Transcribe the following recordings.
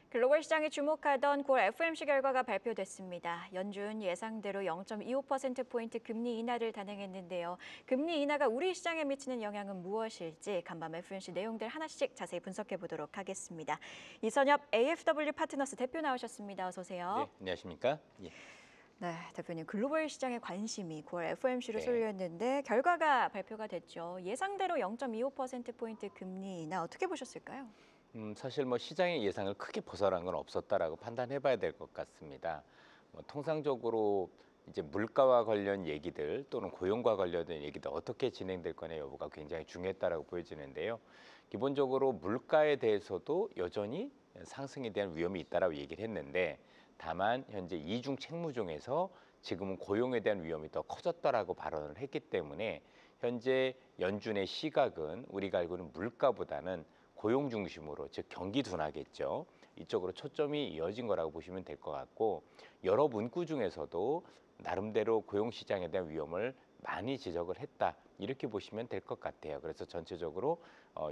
글로벌 시장이 주목하던 9월 FOMC 결과가 발표됐습니다. 연준 예상대로 0.25%포인트 금리 인하를 단행했는데요. 금리 인하가 우리 시장에 미치는 영향은 무엇일지 간밤 FOMC 내용들 하나씩 자세히 분석해 보도록 하겠습니다. 이선엽 AFW 파트너스 대표 나오셨습니다. 어서 오세요. 네, 안녕하십니까? 예. 네, 대표님 글로벌 시장의 관심이 9월 FOMC로 네. 쏠렸는데 결과가 발표가 됐죠. 예상대로 0.25%포인트 금리 인하 어떻게 보셨을까요? 사실 뭐 시장의 예상을 크게 벗어난 건 없었다라고 판단해봐야 될 것 같습니다. 통상적으로 이제 물가와 관련 얘기들 또는 고용과 관련된 얘기들 어떻게 진행될 거냐 여부가 굉장히 중요했다라고 보여지는데요. 기본적으로 물가에 대해서도 여전히 상승에 대한 위험이 있다라고 얘기를 했는데, 다만 현재 이중 책무 중에서 지금은 고용에 대한 위험이 더 커졌다라고 발언을 했기 때문에 현재 연준의 시각은 우리가 알고 있는 물가보다는 고용 중심으로, 즉 경기 둔화겠죠. 이쪽으로 초점이 이어진 거라고 보시면 될 것 같고, 여러 문구 중에서도 나름대로 고용 시장에 대한 위험을 많이 지적을 했다, 이렇게 보시면 될 것 같아요. 그래서 전체적으로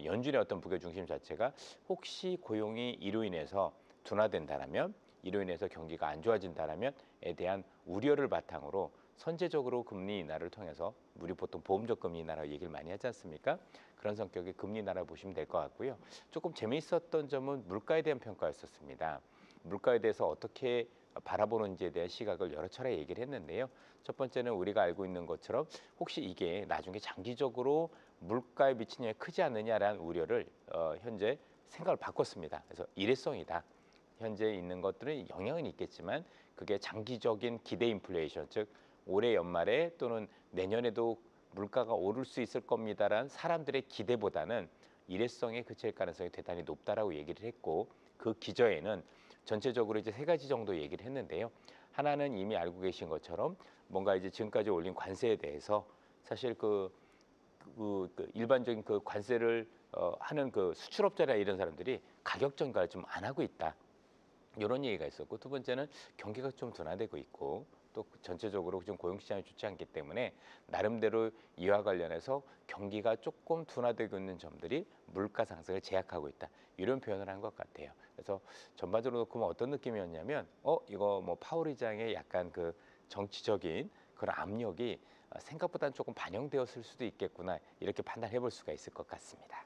연준의 어떤 무게 중심 자체가 혹시 고용이 이로 인해서 둔화된다라면, 이로 인해서 경기가 안 좋아진다라면에 대한 우려를 바탕으로 선제적으로 금리 인하를 통해서, 우리 보통 보험적 금리 인하라고 얘기를 많이 하지 않습니까? 그런 성격의 금리 인하라 보시면 될 것 같고요. 조금 재미있었던 점은 물가에 대한 평가였었습니다. 물가에 대해서 어떻게 바라보는지에 대한 시각을 여러 차례 얘기를 했는데요. 첫 번째는 우리가 알고 있는 것처럼 혹시 이게 나중에 장기적으로 물가에 미치는 영향이 크지 않느냐라는 우려를 현재 생각을 바꿨습니다. 그래서 일회성이다. 현재 있는 것들은 영향은 있겠지만 그게 장기적인 기대 인플레이션, 즉 올해 연말에 또는 내년에도 물가가 오를 수 있을 겁니다라는 사람들의 기대보다는 일회성에 그칠 가능성이 대단히 높다라고 얘기를 했고, 그 기저에는 전체적으로 이제 세 가지 정도 얘기를 했는데요. 하나는 이미 알고 계신 것처럼 뭔가 이제 지금까지 올린 관세에 대해서 사실 일반적인 그 관세를 하는 그 수출업자나 이런 사람들이 가격 전가를 좀 안 하고 있다, 이런 얘기가 있었고, 두 번째는 경기가 좀 둔화되고 있고, 또 전체적으로 좀 고용시장이 좋지 않기 때문에 나름대로 이와 관련해서 경기가 조금 둔화되고 있는 점들이 물가 상승을 제약하고 있다, 이런 표현을 한 것 같아요. 그래서 전반적으로 놓고 뭐 어떤 느낌이었냐면, 이거 뭐 파월 의장의 약간 그 정치적인 그런 압력이 생각보다는 조금 반영되었을 수도 있겠구나, 이렇게 판단해 볼 수가 있을 것 같습니다.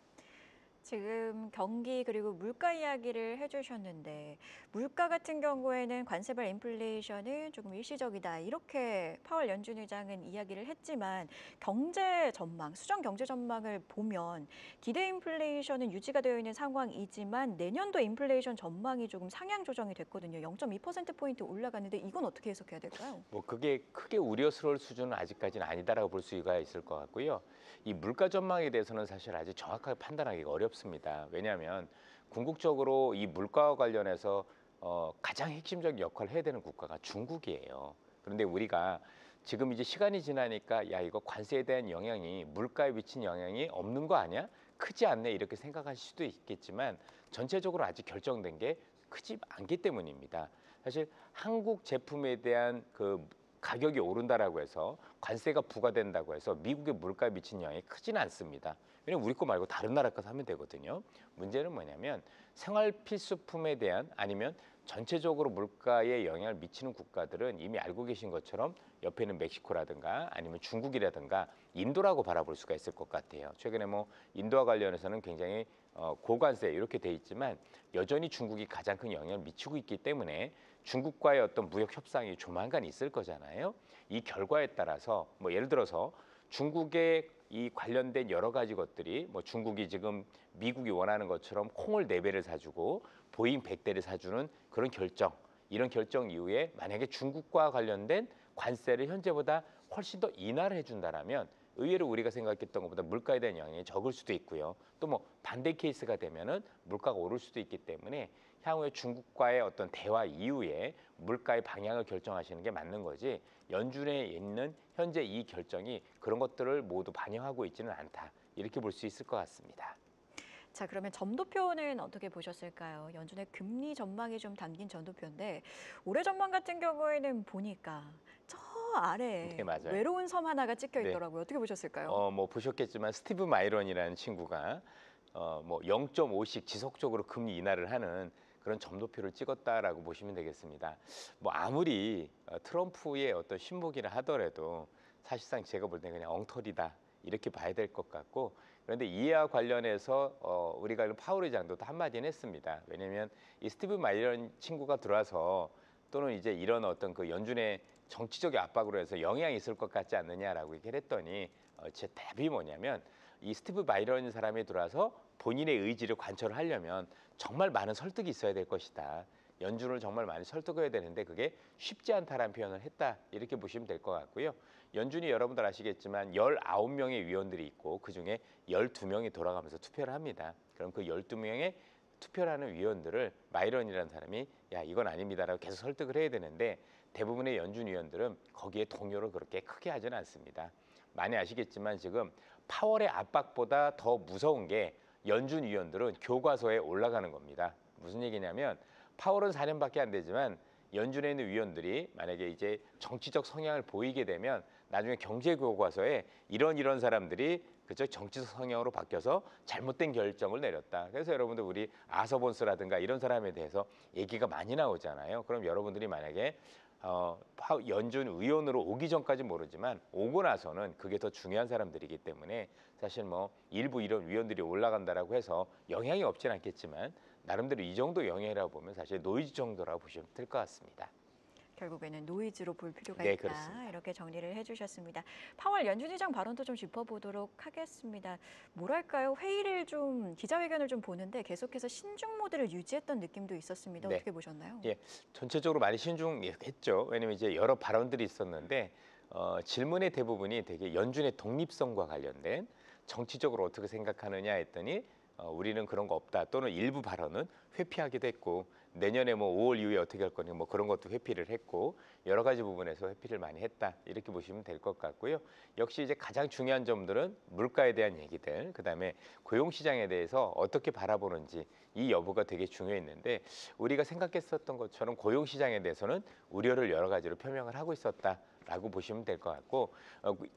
지금 경기 그리고 물가 이야기를 해주셨는데 물가 같은 경우에는 관세발 인플레이션은 조금 일시적이다 이렇게 파월 연준 의장은 이야기를 했지만 경제 전망, 수정 경제 전망을 보면 기대 인플레이션은 유지가 되어 있는 상황이지만 내년도 인플레이션 전망이 조금 상향 조정이 됐거든요. 0.2%포인트 올라갔는데 이건 어떻게 해석해야 될까요? 뭐 그게 크게 우려스러울 수준은 아직까지는 아니다라고 볼 수가 있을 것 같고요. 이 물가 전망에 대해서는 사실 아직 정확하게 판단하기가 어렵습니다. 왜냐하면 궁극적으로 이 물가와 관련해서 가장 핵심적인 역할을 해야 되는 국가가 중국이에요. 그런데 우리가 지금 이제 시간이 지나니까 야, 이거 관세에 대한 영향이 물가에 미친 영향이 없는 거 아니야? 크지 않네, 이렇게 생각하실 수도 있겠지만 전체적으로 아직 결정된 게 크지 않기 때문입니다. 사실 한국 제품에 대한 그 가격이 오른다라고 해서 관세가 부과된다고 해서 미국의 물가에 미친 영향이 크지는 않습니다. 왜냐면 우리 거 말고 다른 나라 거 사면 되거든요. 문제는 뭐냐면 생활 필수품에 대한, 아니면 전체적으로 물가에 영향을 미치는 국가들은 이미 알고 계신 것처럼 옆에 있는 멕시코라든가 아니면 중국이라든가 인도라고 바라볼 수가 있을 것 같아요. 최근에 뭐 인도와 관련해서는 굉장히 고관세 이렇게 돼 있지만 여전히 중국이 가장 큰 영향을 미치고 있기 때문에 중국과의 어떤 무역 협상이 조만간 있을 거잖아요. 이 결과에 따라서 뭐 예를 들어서 중국의 이 관련된 여러 가지 것들이, 뭐 중국이 지금 미국이 원하는 것처럼 콩을 4배를 사주고 보잉 100대를 사주는 그런 결정, 이런 결정 이후에 만약에 중국과 관련된 관세를 현재보다 훨씬 더 인하를 해준다라면 의외로 우리가 생각했던 것보다 물가에 대한 영향이 적을 수도 있고요. 또 뭐 반대 케이스가 되면은 물가가 오를 수도 있기 때문에 향후에 중국과의 어떤 대화 이후에 물가의 방향을 결정하시는 게 맞는 거지, 연준에 있는 현재 이 결정이 그런 것들을 모두 반영하고 있지는 않다, 이렇게 볼 수 있을 것 같습니다. 자, 그러면 점도표는 어떻게 보셨을까요? 연준의 금리 전망이 좀 담긴 점도표인데 올해 전망 같은 경우에는 보니까 저 네, 아래에 맞아요. 외로운 섬 하나가 찍혀 네. 있더라고요. 어떻게 보셨을까요? 뭐 보셨겠지만 스티브 마이런이라는 친구가 뭐 0.5씩 지속적으로 금리 인하를 하는 그런 점도표를 찍었다라고 보시면 되겠습니다. 뭐 아무리 트럼프의 어떤 신복이라 하더라도 사실상 제가 볼 때 그냥 엉터리다 이렇게 봐야 될 것 같고, 그런데 이와 관련해서 우리가 파월 의장도 한마디는 했습니다. 왜냐하면 이 스티브 마이런 친구가 들어와서 또는 이제 이런 어떤 그 연준의 정치적 압박으로 해서 영향이 있을 것 같지 않느냐라고 얘기를 했더니 제 답이 뭐냐면 이 스티브 마이런 사람이 들어와서 본인의 의지를 관철하려면 정말 많은 설득이 있어야 될 것이다. 연준을 정말 많이 설득해야 되는데 그게 쉽지 않다라는 표현을 했다. 이렇게 보시면 될 것 같고요. 연준이 여러분들 아시겠지만 19명의 위원들이 있고 그중에 12명이 돌아가면서 투표를 합니다. 그럼 그 12명의 투표를 하는 위원들을 마이런이라는 사람이 야 이건 아닙니다라고 계속 설득을 해야 되는데 대부분의 연준 위원들은 거기에 동요를 그렇게 크게 하지는 않습니다. 많이 아시겠지만 지금 파월의 압박보다 더 무서운 게 연준 위원들은 교과서에 올라가는 겁니다. 무슨 얘기냐면 파월은 4년밖에 안 되지만 연준에 있는 위원들이 만약에 이제 정치적 성향을 보이게 되면 나중에 경제 교과서에 이런 사람들이 그죠 정치적 성향으로 바뀌어서 잘못된 결정을 내렸다. 그래서 여러분들 우리 아서본스라든가 이런 사람에 대해서 얘기가 많이 나오잖아요. 그럼 여러분들이 만약에 연준 의원으로 오기 전까지 모르지만 오고 나서는 그게 더 중요한 사람들이기 때문에 사실 뭐 일부 이런 위원들이 올라간다라고 해서 영향이 없진 않겠지만 나름대로 이 정도 영향이라고 보면 사실 노이즈 정도라고 보시면 될 것 같습니다. 결국에는 노이즈로 볼 필요가 네, 있다. 그렇습니다. 이렇게 정리를 해주셨습니다. 파월 연준 의장 발언도 좀 짚어보도록 하겠습니다. 뭐랄까요? 회의를 좀 기자회견을 좀 보는데 계속해서 신중 모드를 유지했던 느낌도 있었습니다. 네. 어떻게 보셨나요? 예, 전체적으로 많이 신중했죠. 왜냐면 이제 여러 발언들이 있었는데 질문의 대부분이 되게 연준의 독립성과 관련된 정치적으로 어떻게 생각하느냐 했더니 우리는 그런 거 없다 또는 일부 발언은 회피하기도 했고 내년에 뭐 5월 이후에 어떻게 할 거냐 뭐 그런 것도 회피를 했고 여러 가지 부분에서 회피를 많이 했다 이렇게 보시면 될 것 같고요. 역시 이제 가장 중요한 점들은 물가에 대한 얘기들 그다음에 고용 시장에 대해서 어떻게 바라보는지 이 여부가 되게 중요했는데 우리가 생각했었던 것처럼 고용 시장에 대해서는 우려를 여러 가지로 표명을 하고 있었다라고 보시면 될 것 같고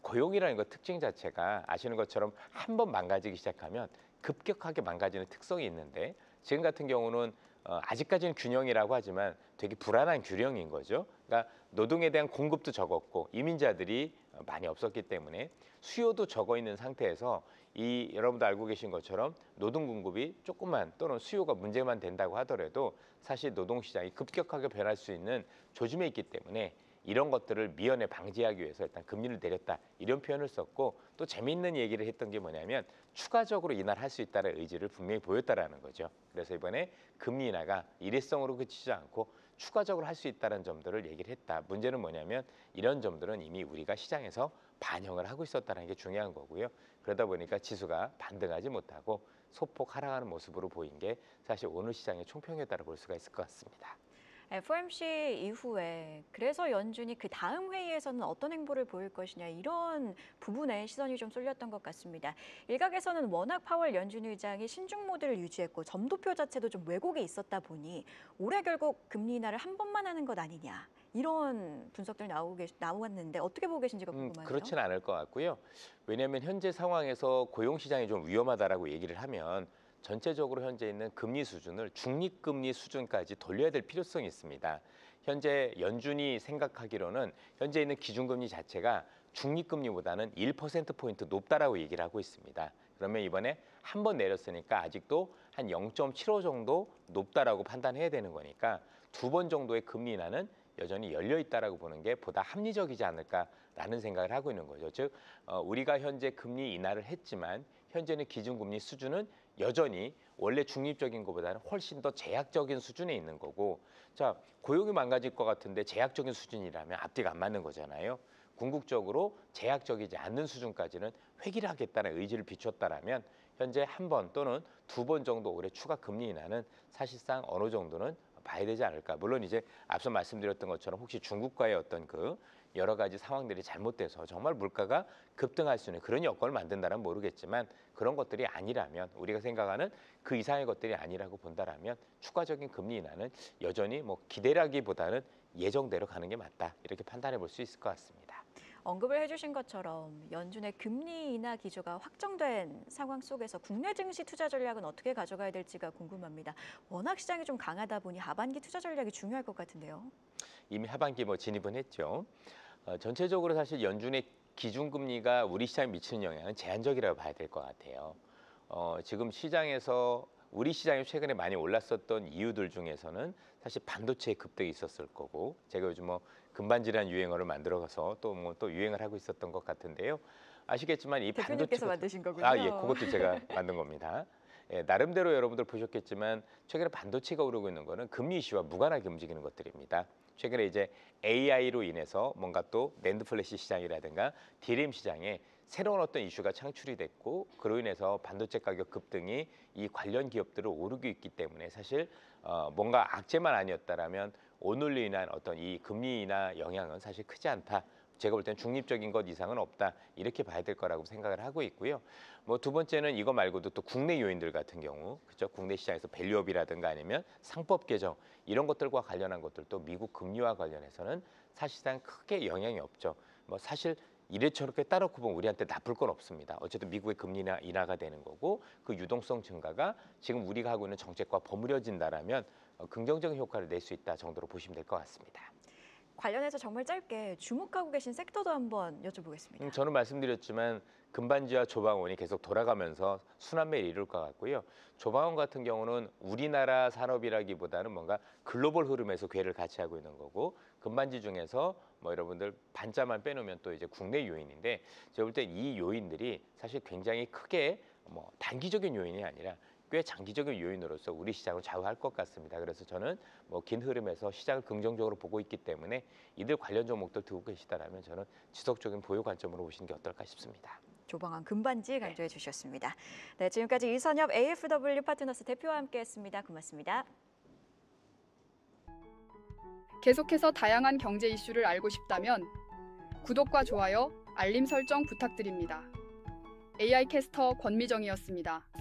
고용이라는 것 특징 자체가 아시는 것처럼 한 번 망가지기 시작하면 급격하게 망가지는 특성이 있는데 지금 같은 경우는 아직까지는 균형이라고 하지만 되게 불안한 균형인 거죠. 그러니까 노동에 대한 공급도 적었고 이민자들이 많이 없었기 때문에 수요도 적어 있는 상태에서 이 여러분도 알고 계신 것처럼 노동 공급이 조금만 또는 수요가 문제만 된다고 하더라도 사실 노동 시장이 급격하게 변할 수 있는 조짐에 있기 때문에 이런 것들을 미연에 방지하기 위해서 일단 금리를 내렸다 이런 표현을 썼고 또 재미있는 얘기를 했던 게 뭐냐면 추가적으로 인하할 수 있다는 의지를 분명히 보였다라는 거죠. 그래서 이번에 금리 인하가 일회성으로 그치지 않고 추가적으로 할 수 있다는 점들을 얘기를 했다. 문제는 뭐냐면 이런 점들은 이미 우리가 시장에서 반영을 하고 있었다는 게 중요한 거고요. 그러다 보니까 지수가 반등하지 못하고 소폭 하락하는 모습으로 보인 게 사실 오늘 시장의 총평이었다고 볼 수가 있을 것 같습니다. FOMC 이후에 그래서 연준이 그 다음 회의에서는 어떤 행보를 보일 것이냐 이런 부분에 시선이 좀 쏠렸던 것 같습니다. 일각에서는 워낙 파월 연준 의장이 신중 모드를 유지했고 점도표 자체도 좀 왜곡이 있었다 보니 올해 결국 금리 인하를 한 번만 하는 것 아니냐 이런 분석들 나왔는데 어떻게 보고 계신지가 궁금하네요. 그렇지는 않을 것 같고요. 왜냐하면 현재 상황에서 고용 시장이 좀 위험하다라고 얘기를 하면 전체적으로 현재 있는 금리 수준을 중립금리 수준까지 돌려야 될 필요성이 있습니다. 현재 연준이 생각하기로는 현재 있는 기준금리 자체가 중립금리보다는 1%포인트 높다라고 얘기를 하고 있습니다. 그러면 이번에 한 번 내렸으니까 아직도 한 0.75 정도 높다라고 판단해야 되는 거니까 두 번 정도의 금리 인하는 여전히 열려 있다라고 보는 게 보다 합리적이지 않을까라는 생각을 하고 있는 거죠. 즉 우리가 현재 금리 인하를 했지만 현재는 기준금리 수준은 여전히 원래 중립적인 것보다는 훨씬 더 제약적인 수준에 있는 거고 자 고용이 망가질 것 같은데 제약적인 수준이라면 앞뒤가 안 맞는 거잖아요. 궁극적으로 제약적이지 않는 수준까지는 회귀를 하겠다는 의지를 비췄다라면 현재 한 번 또는 두 번 정도 올해 추가 금리 인하는 사실상 어느 정도는 봐야 되지 않을까. 물론 이제 앞서 말씀드렸던 것처럼 혹시 중국과의 어떤 그 여러 가지 상황들이 잘못돼서 정말 물가가 급등할 수 있는 그런 여건을 만든다면 모르겠지만 그런 것들이 아니라면 우리가 생각하는 그 이상의 것들이 아니라고 본다라면 추가적인 금리 인하는 여전히 뭐 기대라기보다는 예정대로 가는 게 맞다 이렇게 판단해 볼 수 있을 것 같습니다. 언급을 해주신 것처럼 연준의 금리 인하 기조가 확정된 상황 속에서 국내 증시 투자 전략은 어떻게 가져가야 될지가 궁금합니다. 워낙 시장이 좀 강하다 보니 하반기 투자 전략이 중요할 것 같은데요. 이미 하반기 진입은 했죠. 전체적으로 사실 연준의 기준금리가 우리 시장에 미치는 영향은 제한적이라고 봐야 될 것 같아요. 지금 시장에서 우리 시장이 최근에 많이 올랐었던 이유들 중에서는 사실 반도체의 급등이 있었을 거고, 제가 요즘 금반지라는 유행어를 만들어서 또 유행을 하고 있었던 것 같은데요. 아시겠지만 이 대표님께서 반도체 만드신 거군요. 예, 그것도 제가 만든 겁니다. 예, 나름대로 여러분들 보셨겠지만 최근에 반도체가 오르고 있는 거는 금리 이슈와 무관하게 움직이는 것들입니다. 최근에 이제 AI로 인해서 뭔가 또 낸드 플래시 시장이라든가 디램 시장에 새로운 어떤 이슈가 창출이 됐고, 그로 인해서 반도체 가격 급등이 이 관련 기업들을 오르고 있기 때문에 사실 뭔가 악재만 아니었다라면 오늘로 인한 어떤 이 금리 인하 영향은 사실 크지 않다. 제가 볼 땐 중립적인 것 이상은 없다, 이렇게 봐야 될 거라고 생각을 하고 있고요. 두 번째는 이거 말고도 또 국내 요인들 같은 경우, 그렇죠? 국내 시장에서 밸류업이라든가 아니면 상법 개정 이런 것들과 관련한 것들도 미국 금리와 관련해서는 사실상 크게 영향이 없죠. 사실 이래저렇게 따놓고 보면 우리한테 나쁠 건 없습니다. 어쨌든 미국의 금리 인하가 되는 거고, 그 유동성 증가가 지금 우리가 하고 있는 정책과 버무려진다라면 긍정적인 효과를 낼 수 있다 정도로 보시면 될 것 같습니다. 관련해서 정말 짧게 주목하고 계신 섹터도 한번 여쭤보겠습니다. 저는 말씀드렸지만 금반지와 조방원이 계속 돌아가면서 순환매를 이룰 것 같고요. 조방원 같은 경우는 우리나라 산업이라기보다는 뭔가 글로벌 흐름에서 궤를 같이 하고 있는 거고, 금반지 중에서 여러분들 반자만 빼놓으면 또 이제 국내 요인인데, 제가 볼 때 이 요인들이 사실 굉장히 크게 단기적인 요인이 아니라 꽤 장기적인 요인으로서 우리 시장을 좌우할 것 같습니다. 그래서 저는 긴 흐름에서 시장을 긍정적으로 보고 있기 때문에 이들 관련 종목들 두고 계시다라면 저는 지속적인 보유 관점으로 보시는 게 어떨까 싶습니다. 조방한 금반지 강조해 주셨습니다. 네, 지금까지 이선엽 AFW 파트너스 대표와 함께했습니다. 고맙습니다. 계속해서 다양한 경제 이슈를 알고 싶다면 구독과 좋아요, 알림 설정 부탁드립니다. AI 캐스터 권미정이었습니다.